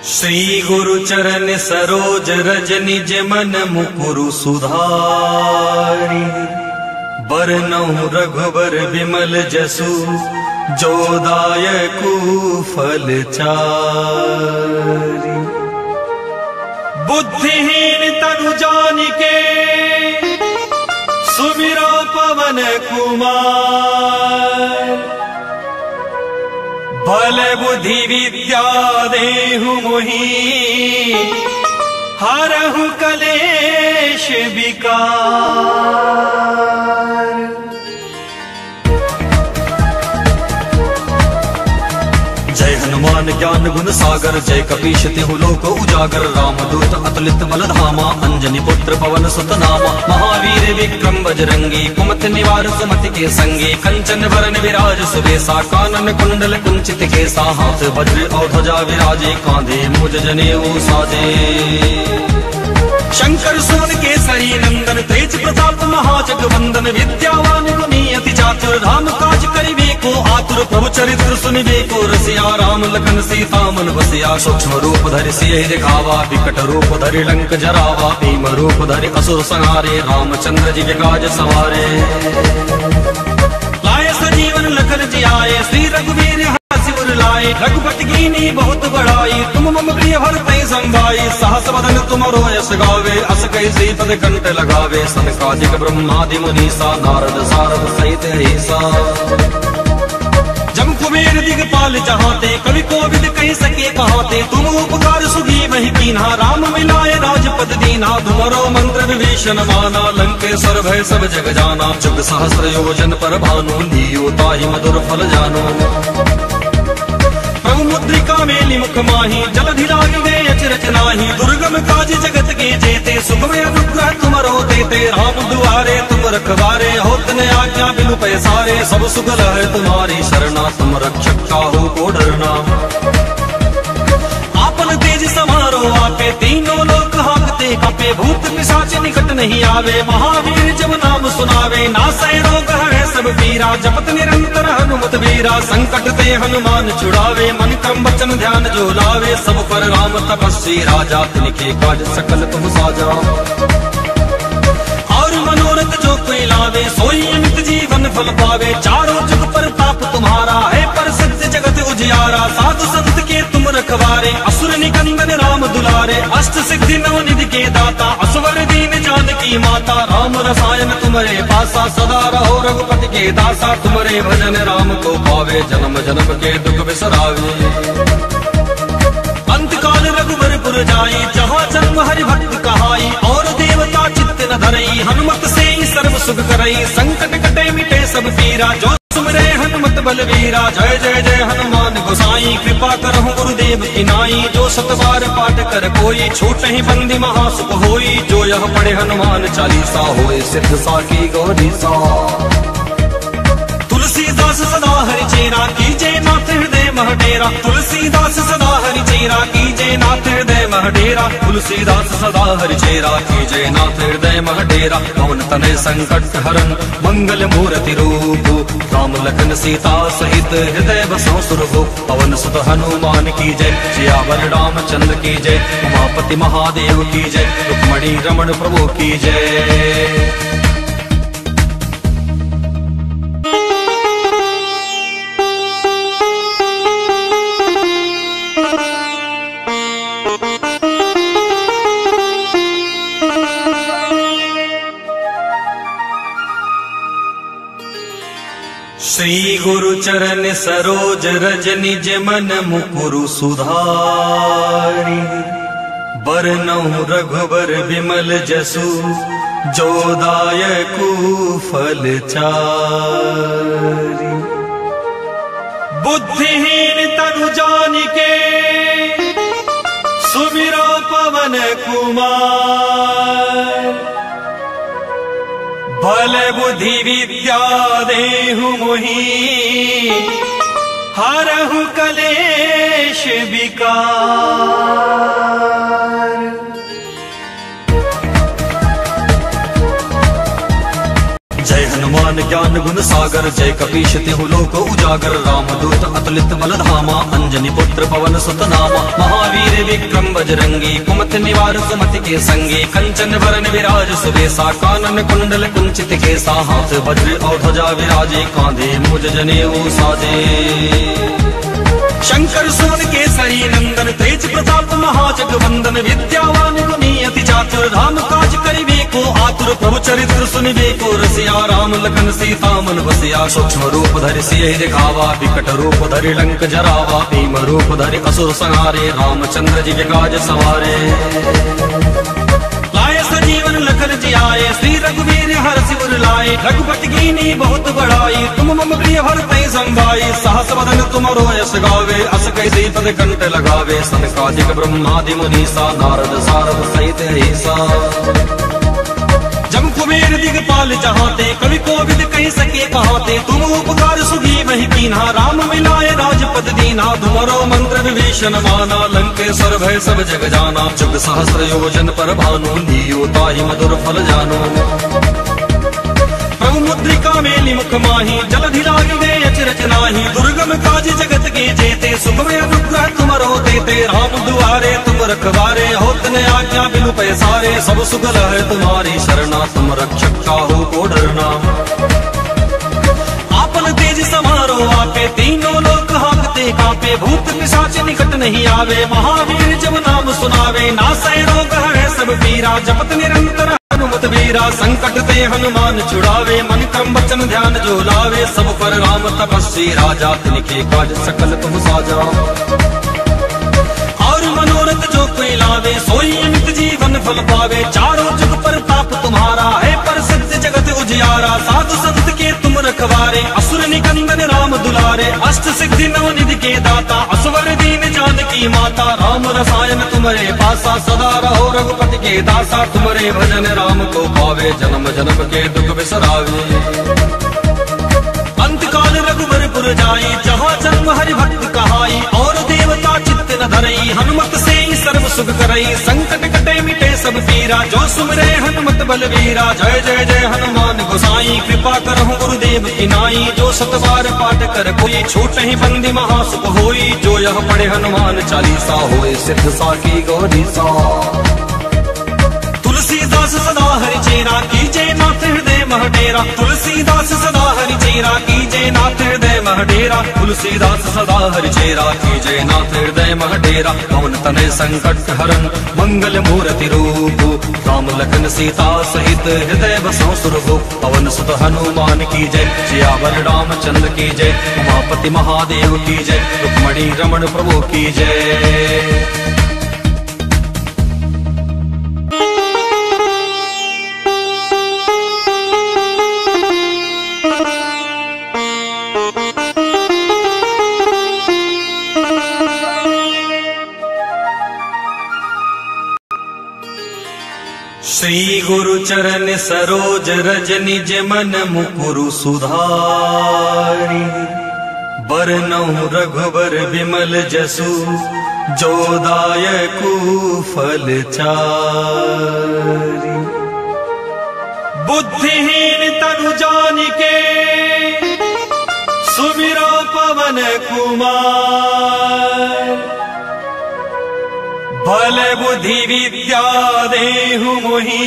श्री गुरु चरण सरोज रज निज मन मुकुरु सुधारी। बरनउँ रघुबर विमल जसु जो दायकु फल चारि। बुद्धिहीन तनु जानिके सुमिरो पवन कुमार। बल बुद्धि विद्या देहु मोहि हरहु कलेश विकार। जय हनुमान ज्ञान गुण सागर जय कपीश तिहु लोक उजागर। रामदूत अतुलित बल धामा अंजनी पुत्र पवन सुत नामा। महावीर विक्रम बजरंगी कुमति निवार सुमति के संगी। कंचन वरन विराज सुबेसा कानन कुंडल कुंचित केसा। हाथ वज्र और ध्वजा विराजे कांधे मुज जनेऊ साजे। शंकर सुमन केसरी नंदन तेज प्रताप महाजगवंदन। विद्यावान गुणी अति चातुर राम काज करिबे को आतुर। प्रभु चरित्र सुनिबे को रसिया राम लखन सीता मन बसिया। सूक्ष्म रूप धरि सियहि दिखावा विकट रूप धरि लंक जरावा। भीम रूप धरि असुर संहारे रामचंद्र जी के काज सवारे। लाए सजीवन लखन जियाए श्री रघुवीर सिर लाए। रघुपति कीनी बहुत बड़ाई तुम मम प्रिय भरतहि संभाई। सहस बदन तुमरो यश गावे अस कहि श्रीपद कंठ लगावे। सनकादिक ब्रह्मादि मुनीसा नारद सारद सहित ऐसा। जम कुबेर दिगपाल जहाते कवि कोविद कहि सके कहाते। तुम उपकार सुग्रीवहि कीन्हा राम मिलाए राजपद दीन्हा। तुमरो मंत्र विभीषण माना लंकेश्वर भय सब जग जाना। जुग सहस्र योजन पर भानु लियो ताहि मधुर फल जानो। प्रभु मुद्रिका मेलि मुख माही जलधि लागे अचरज नाही। दुर्गम काज जगत के जेते सुगम अनुग्रह तुमरो देते। राम दुआरे तुम रखवारे होत न आज्ञा बिनु पैसारे। सब सुगल है तुम्हारी शरणा तुम रक्षक काहू को डरना। आपन तेज समारो आपे तीनों लोक हांकते कांपे। भूत पिशाच निकट नहीं आवे महावीर जब नाम सुनावे। नासै रोग है सब पीरा जपत निरंतर हनुमत वीरा। संकट ते हनुमान छुड़ावे मन क्रम वचन ध्यान जो लावे। सब पर राम तपस्वी राजा तिनके काज सकल तुम साजा। और मनोरथ जो कोई लावे सोई अमित जीवन फल पावे। चारों जुग पर ताप तुम्हारा है प्रसिद्ध जगत उजियारा। साधु संत के तुम रखवारे असुर निकंदन राम दुलारे। अष्ट सिद्धि नव निधि के दाता असवर दीन जानकी माता। राम रसायन तुम्हारे पासा सदा रहो रघुपति के दासा। तुम्हारे भजन राम को पावे जन्म जन्म के दुख बिसरावे। अंत काल रघुबर पुर जाई जहाँ जन्म हरि भक्त कहाई। और देवता चित्त न धरई हनुमत से सर्व सुख करई। संकट कटे मिटे सब पीरा जो सुमरे हनुमत बलवीरा। जय जय जय हनुमान गोसाई कृपा करहु गुरुदेव की नाई। जो सतबार पाठ कर कोई छूट ही बंदी महासुख होई। जो यह पढ़े हनुमान चालीसा होए सिद्ध साकी गौरी सा। तुलसीदास सदा हरि चेरा कीजे नाथ हृदय मह डेरा। तुलसीदास सदा हरि चेरा कीजे नाथ हृदय मह डेरा। तुलसीदास सदा हरि चेरा कीजे नाथ हृदय मह डेरा। पवन तनय संकट हरन मंगल मूर्ति रूप। राम लखन सीता सहित हृदय बसहु सुरभूप। पवन सुत हनुमान की जय सियावर रामचंद्र की जय। उमापति महादेव की जय रुक्मणी रमण प्रभु की जय। श्री गुरु चरण सरोज रज निज मन मुकुरु सुधारी। बरनउँ रघुबर विमल जसु जो दायकु फल चारि। बुद्धिहीन तनु जानिके सुमिरो पवन कुमार। बल बुद्धि विद्या देहु मोहि हरहु कलेश विकार। जय हनुमान हनुमान ज्ञान गुण सागर, जय कपीश तिहु लोक उजागर। रामदूत अतुलित बल धामा, अंजनी पुत्र पवन सुत नामा। महावीर विक्रम बजरंगी, कुमति निवार सुमति के संगी। कंचन वरन विराज सुबेसा, कानन कुंडल कुंचित केसा। हाथ वज्र और ध्वजा विराजे, कांधे मुझ जनेऊ साजे। शंकर सुमन केसरी नंदन, तेज प्रताप महाजगवंदन। विद्यावान गुणी अति चातुर, राम काज करिबे को आतुर। प्रभु चरित्र सुनिबे को रसिया, राम लखन सीता मन बसिया। सूक्ष्म रूप धरि सियहि दिखावा, विकट रूप धरि लंक जरावा। भीम रूप धरि असुर संहारे, रामचंद्र जी के काज सवारे। लाए सजीवन लखन जियाए, श्री रघुवीर हर्षि उर लाए। रघुपति कीन्ही बहुत बड़ाई, तुम मम प्रिय भरतहि संभाई। सहस वदन तुमरो यश गावे, अस कहि पद कंठ लगावे। सनकादिक ब्रह्मादि मुनीसा, नारद सारद सहित ऐसा। जम कुबेर दिगपाल जहाते, कवि कोविद कहि सके कहाते। तुम उपकार सुगी महि कीन्हा, राम मिलाए राजपद दीन्हा। तुमरो मंत्र विभीषण माना, लंकेश्वर भय सब जग जाना। जुग सहस्र योजन पर भानु, लियो ताहि मधुर फल जानो। प्रभु मुद्रिका मेलि मुख माही, जलधि लागी गए अचरज नाही। दुर्गम काज जगत के जेते, सुगम अनुग्रह तुमरो देते। राम दुआरे तुम रखवारे, होत न आज्ञा बिनु पैसारे। सब सुगल है तुम्हारी शरणा, तुम रक्षक काहू को डरना। आपन तेज समारो आपे, तीनों लोक हांकते कांपे। भूत पिशाच निकट नहीं आवे, महावीर जब नाम सुनावे। नासै रोग है सब पीरा, जपत निरंतर हनुमत वीरा। संकट ते हनुमान छुड़ावे, मन क्रम वचन ध्यान जो लावे। सब पर राम तपस्वी राजा, तिनके काज सकल तुम साजा। और मनोरथ जो कोई लावे, सोई अमित जीवन फल पावे। चारों जुग पर ताप तुम्हारा है, प्रसिद्ध जगत उजियारा। साधु संत के तुम रखवारे, असुर निकंदन राम दुलारे। अष्ट सिद्धि नव निधि के दाता, असवर दीन जानकी माता। राम रसायन तुम्हारे पासा, सदा रहो रघुपति के दासा। तुम्हारे भजन राम को पावे, जन्म जन्म के दुख बिसरावे। अंतकाल रघुबरपुर जाई, जहाँ जन्म हरि भक्त कहाई। और देवता चित्त न धरई, हनुमत से सर्व सुख करई। संकट कटे मिटे सब पीरा, जो सुमरे हनुमत बलवीरा। जय जय जय हनुमान गोसाई, कृपा करहु गुरुदेव की नाई। जो सतबार पाठ कर कोई, छूट ही बंदी महासुख होई। जो यह पढ़े हनुमान चालीसा, होए सिद्ध साकी गौरीसा। तुलसीदास सदा हरि चेरा, कीजय नाथ हृदय मह डेरा। तुलसीदास सदा हरि चेरा, कीजय नाथ हृदय मह डेरा। तुलसीदास सदा हरि चेरा, कीजय नाथ हृदय मह डेरा। पवन तनय संकट हरन, मंगल मूर्ति रूप। राम लखन सीता सहित, हृदय बसौ सुरभूप। पवन सुत हनुमान की जय, सियावर रामचंद्र की जय। उमापति महादेव की जय, रुक्मणी रमण प्रभु की जय। श्री गुरु चरण सरोज रज, निज मन मुकुरु सुधारि। बरनउँ रघुबर विमल जसु, जो दायकु फल चारि। बुद्धिहीन तनु जानिके, सुमिरो पवन कुमार। बल बुद्धि विद्या देहु मोहि,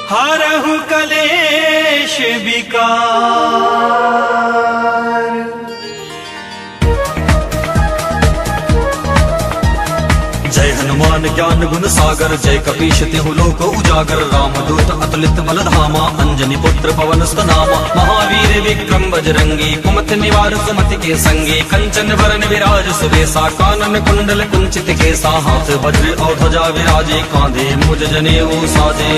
हरहु कलेश विकार। जय हनुमान ज्ञान गुण सागर, जय कपीश तिहु लोक उजागर। रामदूत अतुलित बल धामा, अंजनी पुत्र पवन सुत नामा। महावीर विक्रम बजरंगी, कुमति निवार सुमति के संगी। कंचन वरन विराज सुबेसा, कानन कुंडल कुंचित केसा। हाथ वज्र और ध्वजा विराजे, कांधे मुझ जनेऊ साजे।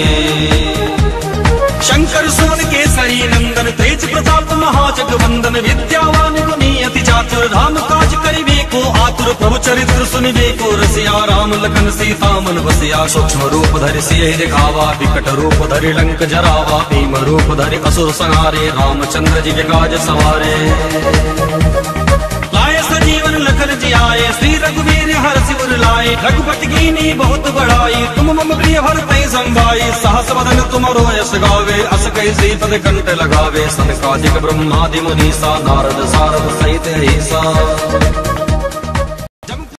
शंकर सुमन केसरी नंदन, तेज प्रताप महाजगवंदन। विद्यावान गुणी अति चातुर, राम काज करिबे को आतुर। प्रभु चरित्र सुनिबे को रसिया, राम लखन सीता मन बसिया। सूक्ष्म रूप धरि सियहि दिखावा, विकट रूप धरि लंक जरावा। भीम रूप धरि असुर संहारे, रामचंद्र जी के काज सवारे। लाए सजीवन लखन जियाए, श्री रघुवीर हर्षि उर लाए। रघुपति कीन्ही बहुत बड़ाई, तुम मम प्रिय भरतहि संभाई। सहस वदन तुमरो यश गावे, अस कैसी पद कंठ लगावे, सनकादिक ब्रह्मादि मुनीसा, नारद सारद सहित ऐसा।